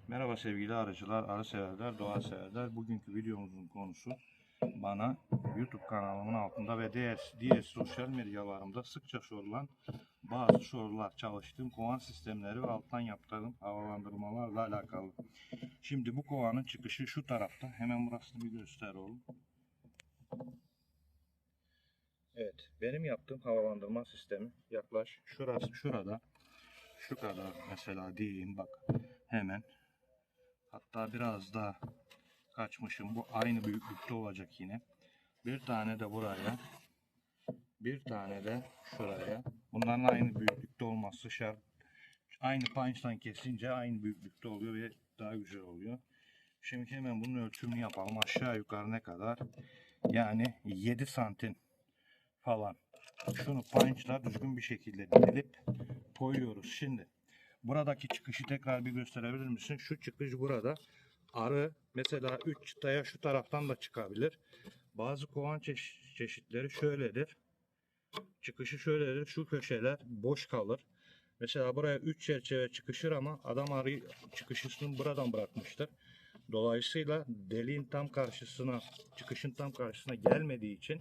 Merhaba sevgili arıcılar, arı severler, doğa severler. Bugünkü videomuzun konusu bana YouTube kanalımın altında ve diğer sosyal medyalarımda sıkça sorulan bazı sorular, çalıştığım kovan sistemleri ve alttan yaptığım havalandırmalarla alakalı. Şimdi bu kovanın çıkışı şu tarafta. Hemen burasını bir göster oğlum. Evet, benim yaptığım havalandırma sistemi yaklaşık şurada. Şu kadar mesela diyeyim, bak hemen. Hatta biraz daha kaçmışım. Bu aynı büyüklükte olacak yine. Bir tane de buraya. Bir tane de şuraya. Bunların aynı büyüklükte olması şart. Aynı punch'tan kesince aynı büyüklükte oluyor ve daha güzel oluyor. Şimdi hemen bunun ölçümünü yapalım. Aşağı yukarı ne kadar? Yani 7 santim falan. Şunu punch'la düzgün bir şekilde dilip koyuyoruz. Şimdi buradaki çıkışı tekrar bir gösterebilir misin? Şu çıkış burada. Arı mesela 3 çıtaya şu taraftan da çıkabilir. Bazı kovan çeşitleri şöyledir. Çıkışı şöyledir. Şu köşeler boş kalır. Mesela buraya 3 çerçeve çıkışır ama adam arı çıkışını buradan bırakmıştır. Dolayısıyla deliğin tam karşısına, çıkışın tam karşısına gelmediği için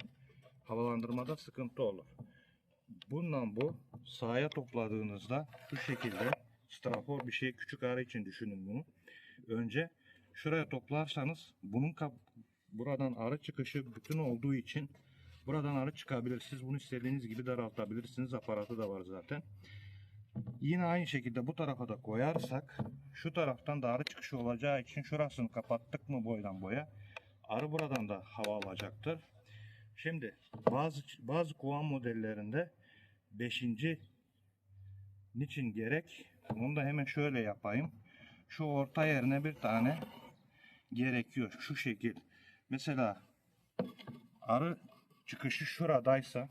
havalandırmada sıkıntı olur. Bundan bu sahaya topladığınızda şu şekilde strafor bir şey, küçük arı için düşünün bunu. Önce şuraya toplarsanız buradan arı çıkışı bütün olduğu için buradan arı çıkabilir. Siz bunu istediğiniz gibi daraltabilirsiniz. Aparatı da var zaten. Yine aynı şekilde bu tarafa da koyarsak şu taraftan da arı çıkışı olacağı için şurasını kapattık mı boydan boya arı buradan da hava alacaktır. Şimdi bazı kovan modellerinde 5. niçin gerek? Bunu da hemen şöyle yapayım. Şu orta yerine bir tane gerekiyor. Şu şekil. Mesela arı çıkışı şuradaysa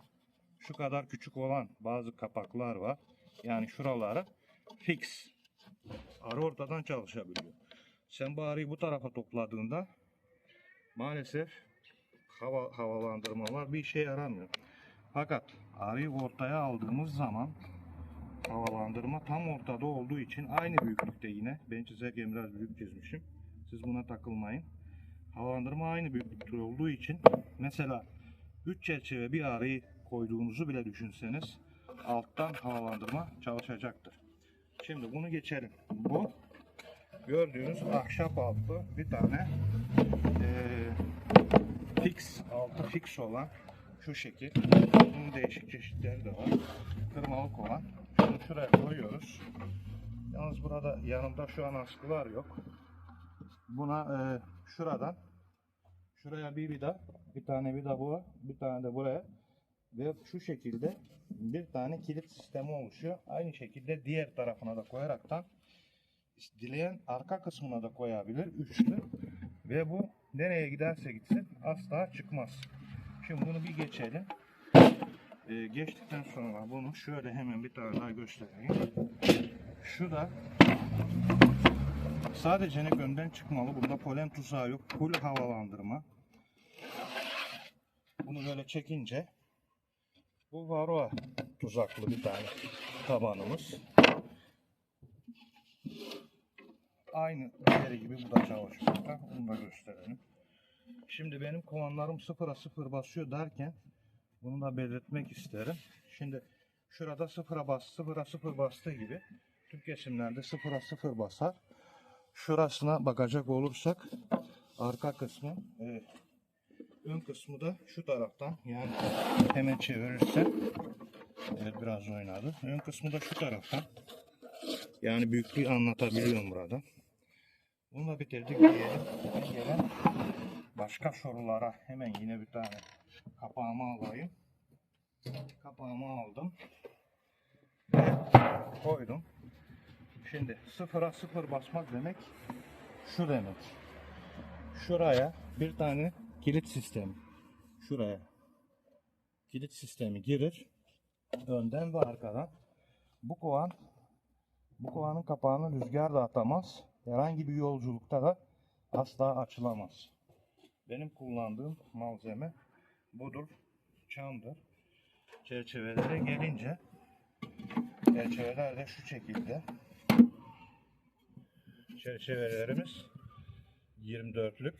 şu kadar küçük olan bazı kapaklar var. Yani şuraları fix. Arı ortadan çalışabiliyor. Sen bu arıyı bu tarafa topladığında maalesef havalandırmalar bir işe yaramıyor. Fakat arıyı ortaya aldığımız zaman havalandırma tam ortada olduğu için aynı büyüklükte yine. Ben çizerken biraz büyük çizmişim. Siz buna takılmayın. Havalandırma aynı büyüklükte olduğu için mesela 3 çerçeve bir arıyı koyduğunuzu bile düşünseniz alttan havalandırma çalışacaktır. Şimdi bunu geçelim. Bu gördüğünüz ahşap altı bir tane altı fix olan şu şekil. Bunun değişik çeşitleri de var. Kırmalık olan. Şunu şuraya koyuyoruz. Yalnız burada yanımda şu an askılar yok. Buna şuraya bir vida, bir tane vida bu, bir tane de buraya ve şu şekilde bir tane kilit sistemi oluşuyor. Aynı şekilde diğer tarafına da koyaraktan dileyen arka kısmına da koyabilir üçlü ve bu nereye giderse gitsin asla çıkmaz. Şimdi bunu bir geçelim. Geçtikten sonra bunu şöyle hemen bir tane daha göstereyim. Şu da sadece önden çıkmalı. Bunda polen tuzağı yok. Full havalandırma. Bunu böyle çekince bu varroa tuzaklı bir tane tabanımız. Aynı diğeri gibi bu da çalışıyor. Bunu da gösterelim. Şimdi benim kovanlarım 0'a 0 basıyor derken bunu da belirtmek isterim. Şimdi şurada 0'a 0 bastığı gibi tüm kesimlerde 0'a 0 basar. Şurasına bakacak olursak arka kısmı, ön kısmı da şu taraftan, yani hemen çevirirsem, evet biraz oynadı. Ön kısmı da şu taraftan. Yani büyüklüğü anlatabiliyorum burada. Bunu da bitirdik diyelim. Gelen başka sorulara hemen yine bir tane kapağımı alayım. Kapağımı aldım. Koydum. Şimdi 0'a 0 basmak demek şu demek. Şuraya bir tane kilit sistemi. Şuraya kilit sistemi girir. Önden ve arkadan. Bu kovanın kapağını rüzgar da atamaz. Herhangi bir yolculukta da asla açılamaz. Benim kullandığım malzeme budur. Çamdır. Çerçevelere gelince çerçeveler de şu şekilde. Çerçevelerimiz 24'lük.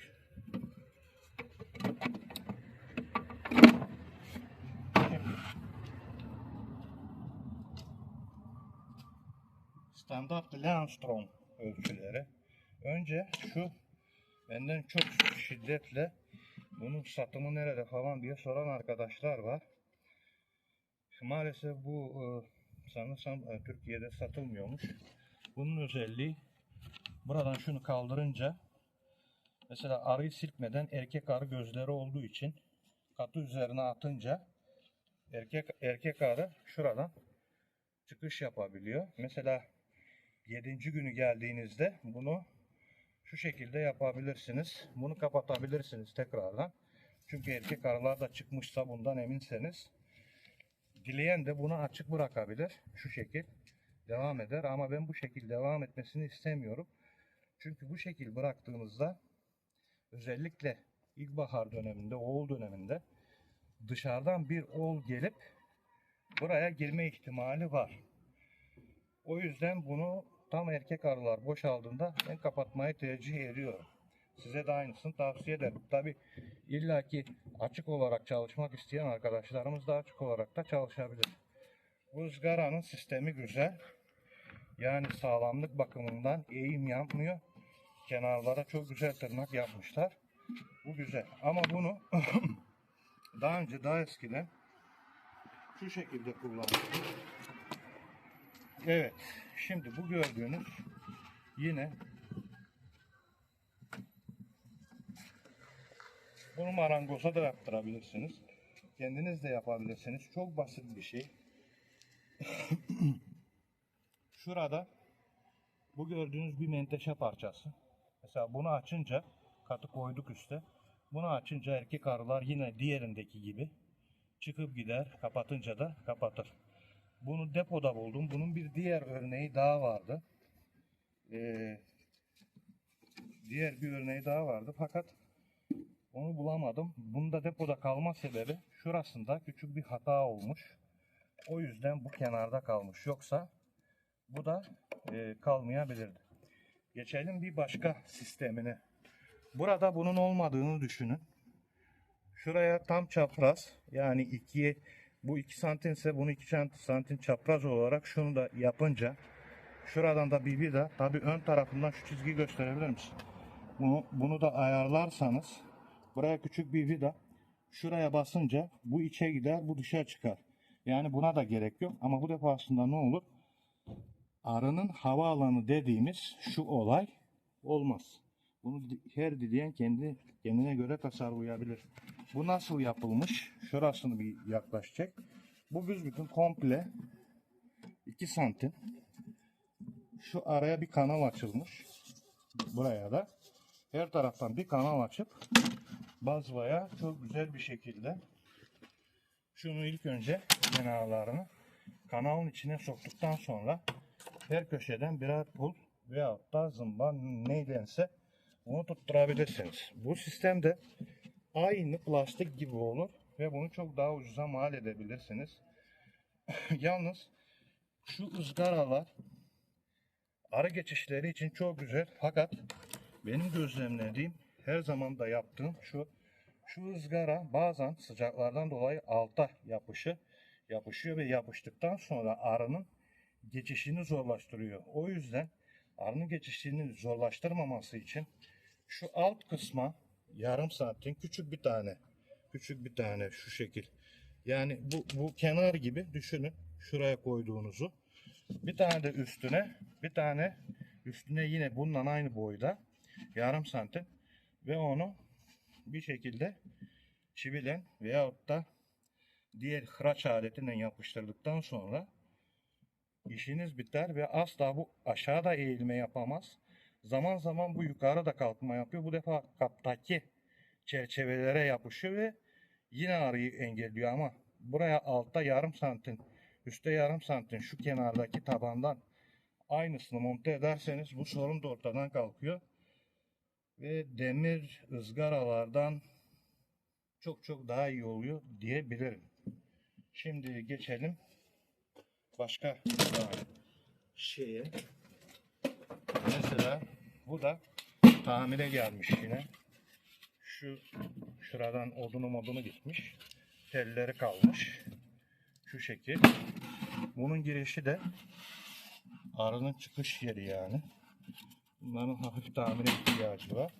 Standart Leonstrom ölçüleri. Önce şu benden çok şiddetle bunun satımı nerede falan diye soran arkadaşlar var. Maalesef bu sanırsam Türkiye'de satılmıyormuş. Bunun özelliği buradan şunu kaldırınca mesela arıyı silkmeden erkek arı gözleri olduğu için katı üzerine atınca erkek arı şuradan çıkış yapabiliyor. Mesela 7. günü geldiğinizde bunu şu şekilde yapabilirsiniz. Bunu kapatabilirsiniz tekrardan. Çünkü erkek arılar da çıkmışsa bundan eminseniz. Dileyen de bunu açık bırakabilir. Şu şekil devam eder ama ben bu şekilde devam etmesini istemiyorum. Çünkü bu şekil bıraktığınızda özellikle ilkbahar döneminde, oğul döneminde dışarıdan bir oğul gelip buraya girme ihtimali var. O yüzden bunu tam erkek arılar boşaldığında ben kapatmayı tercih ediyorum. Size de aynısını tavsiye ederim. Tabi illaki açık olarak çalışmak isteyen arkadaşlarımız da açık olarak da çalışabilir. Bu ızgaranın sistemi güzel. Yani sağlamlık bakımından eğim yapmıyor. Kenarlara çok güzel tırnak yapmışlar. Bu güzel. Ama bunu daha eskiden şu şekilde kullandım. Evet. Şimdi bu gördüğünüz yine bunu marangoza da yaptırabilirsiniz. Kendiniz de yapabilirsiniz. Çok basit bir şey. Şurada bu gördüğünüz bir menteşe parçası. Mesela bunu açınca katı koyduk üste. Bunu açınca erkek arılar yine diğerindeki gibi çıkıp gider. Kapatınca da kapatır. Bunu depoda buldum. Bunun bir diğer örneği daha vardı. Diğer bir örneği daha vardı. Fakat onu bulamadım. Bunda depoda kalma sebebi şurasında küçük bir hata olmuş. O yüzden bu kenarda kalmış. Yoksa bu da kalmayabilirdi. Geçelim bir başka sistemine. Burada bunun olmadığını düşünün. Şuraya tam çapraz, yani bu 2 santimse bunu 2 santim çapraz olarak şunu da yapınca şuradan da bir vida, tabi ön tarafından şu çizgiyi gösterebilir misin? Bunu da ayarlarsanız buraya küçük bir vida, şuraya basınca bu içe gider, bu dışa çıkar. Yani buna da gerek yok ama bu defasında ne olur? Arının hava alanı dediğimiz şu olay olmaz. Bunu her dileyen kendine göre tasarlayabilir. Bu nasıl yapılmış? Şurasını bir yaklaşacak. Bu büsbütün komple 2 santim. Şu araya bir kanal açılmış. Buraya da her taraftan bir kanal açıp bazvaya çok güzel bir şekilde şunu ilk önce kenarlarını kanalın içine soktuktan sonra her köşeden birer pul veyahut da zımba neydense onu tutturabilirsiniz. Bu sistemde aynı plastik gibi olur ve bunu çok daha ucuza mal edebilirsiniz. Yalnız şu ızgaralar arı geçişleri için çok güzel, fakat benim gözlemlediğim, her zaman da yaptığım şu ızgara bazen sıcaklardan dolayı alta yapışıyor ve yapıştıktan sonra arının geçişini zorlaştırıyor. O yüzden arının geçişini zorlaştırmaması için şu alt kısma yarım santim küçük bir tane şu şekil. Yani bu kenar gibi düşünün, şuraya koyduğunuzu. Bir tane de üstüne yine bununla aynı boyda yarım santim ve onu bir şekilde çivilen veyahut da diğer hıraç aletiyle yapıştırdıktan sonra işiniz biter ve asla bu aşağıda eğilme yapamaz. Zaman zaman bu yukarıda kalkma yapıyor. Bu defa kaptaki çerçevelere yapışıyor ve yine arıyı engelliyor, ama buraya altta yarım santim, üstte yarım santim şu kenardaki tabandan aynısını monte ederseniz bu sorun da ortadan kalkıyor. Ve demir ızgaralardan çok daha iyi oluyor diyebilirim. Şimdi geçelim başka şeye. Mesela Bu da tamire gelmiş yine. Şuradan odunu gitmiş. Telleri kalmış. Şu şekil. Bunun girişi de arının çıkış yeri yani. Bunların hafif tamire ihtiyacı var.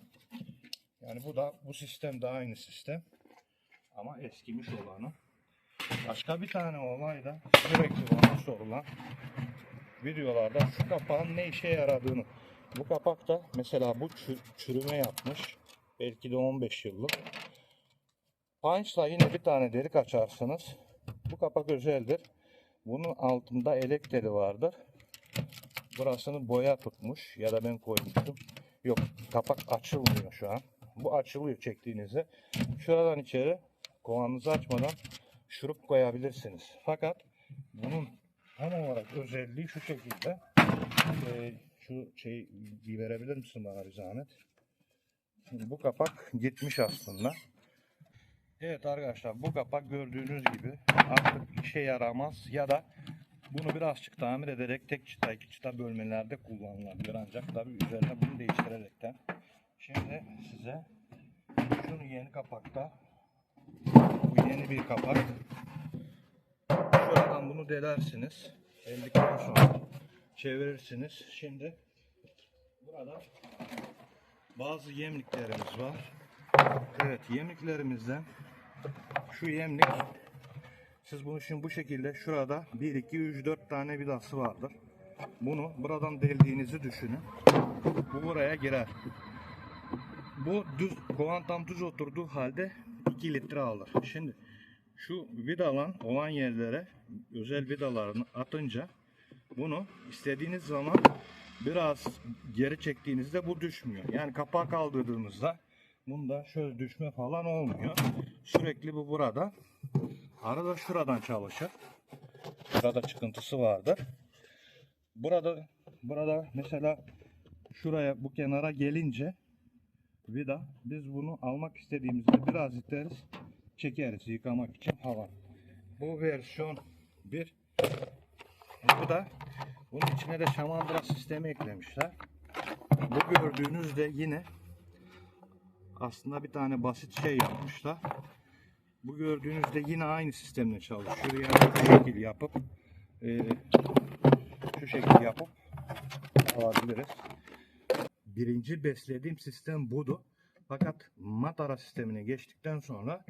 Yani bu sistem de aynı sistem. Ama eskimiş olanı. Başka bir tane olay da sürekli bana sorulan videolarda şu kapağın ne işe yaradığını. Bu kapak da mesela bu çürüme yapmış. Belki de 15 yıllık. Punch'la yine bir tane delik açarsınız. Bu kapak özeldir. Bunun altında elek teli vardır. Burasını boya tutmuş ya da ben koymuştum. Yok, kapak açılmıyor şu an. Bu açılıyor çektiğinizde. Şuradan içeri kovanınızı açmadan şurup koyabilirsiniz. Fakat bunun tam olarak özelliği şu şekilde. Şu şeyi bir verebilir misin bana bir zahmet? Şimdi bu kapak gitmiş aslında. Evet arkadaşlar, bu kapak gördüğünüz gibi artık işe yaramaz ya da bunu birazcık tamir ederek tek çıta iki çıta bölmelerde kullanılabilir, ancak tabi üzerine bunu değiştirerekten. Şimdi size şunu yeni kapakta, bu yeni bir kapak. Şuradan bunu delersiniz. Deldikten sonra çevirirsiniz. Şimdi burada bazı yemliklerimiz var. Evet, yemliklerimizden şu yemlik, siz bunu şimdi bu şekilde şurada 1, 2, 3, 4 tane vidası vardır. Bunu buradan deldiğinizi düşünün. Bu buraya girer. Bu düz, kovan tam düz oturduğu halde 2 litre alır. Şimdi şu vidalan olan yerlere özel vidalarını atınca bunu istediğiniz zaman biraz geri çektiğinizde bu düşmüyor. Yani kapağı kaldırdığınızda bunda şöyle düşme falan olmuyor. Sürekli bu burada. Arada şuradan çalışır. Burada çıkıntısı vardır. Burada mesela şuraya, bu kenara gelince vida, biz bunu almak istediğimizde biraz iteriz, çekeriz yıkamak için falan. Bu versiyon 1. Bu da bunun içine de şamandıra sistemi eklemişler. Bu gördüğünüz de yine aslında bir tane basit şey yapmışlar. Bu gördüğünüzde yine aynı sistemle çalışıyor. Yani şu şekil yapıp alabiliriz. Birinci beslediğim sistem budu. Fakat matara sistemine geçtikten sonra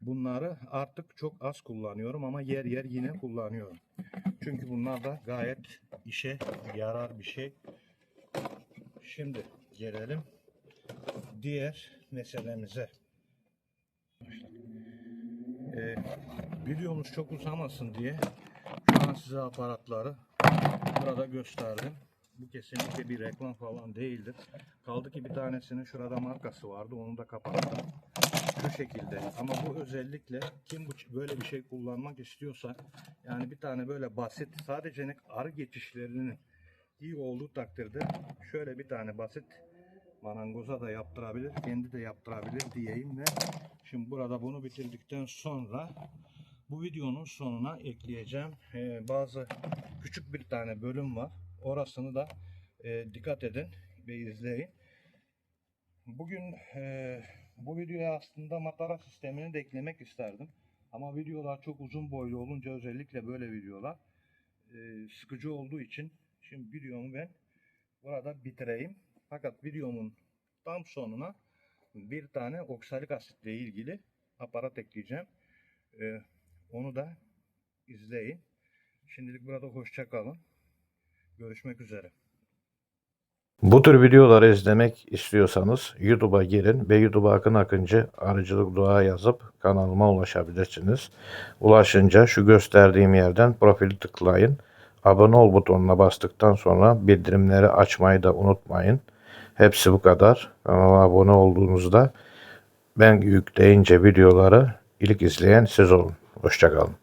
bunları artık çok az kullanıyorum ama yer yer yine kullanıyorum. Çünkü bunlar da gayet işe yarar bir şey. Şimdi gelelim diğer meselemize. Videomuz çok uzamasın diye şu an size aparatları burada gösterdim. Bu kesinlikle bir reklam falan değildir. Kaldı ki bir tanesinin şurada markası vardı, onu da kapattım. Şu şekilde, ama bu özellikle kim böyle bir şey kullanmak istiyorsa, yani bir tane böyle basit, sadece arı geçişlerinin iyi olduğu takdirde şöyle bir tane basit marangoza da yaptırabilir, kendi de yaptırabilir diyeyim. Ve şimdi burada bunu bitirdikten sonra bu videonun sonuna ekleyeceğim bazı küçük bir tane bölüm var. Orasını da dikkat edin ve izleyin. Bugün bu videoya aslında matara sistemini de eklemek isterdim. Ama videolar çok uzun boylu olunca, özellikle böyle videolar sıkıcı olduğu için şimdi videomu ben burada bitireyim. Fakat videomun tam sonuna bir tane oksalik asitle ilgili aparat ekleyeceğim. Onu da izleyin. Şimdilik burada hoşça kalın. Görüşmek üzere. Bu tür videoları izlemek istiyorsanız YouTube'a girin ve YouTube'a Akın Akıncı Arıcılık Doğa yazıp kanalıma ulaşabilirsiniz. Ulaşınca şu gösterdiğim yerden profili tıklayın. Abone ol butonuna bastıktan sonra bildirimleri açmayı da unutmayın. Hepsi bu kadar. Kanala abone olduğunuzda ben yükleyince videoları ilk izleyen siz olun. Hoşça kalın.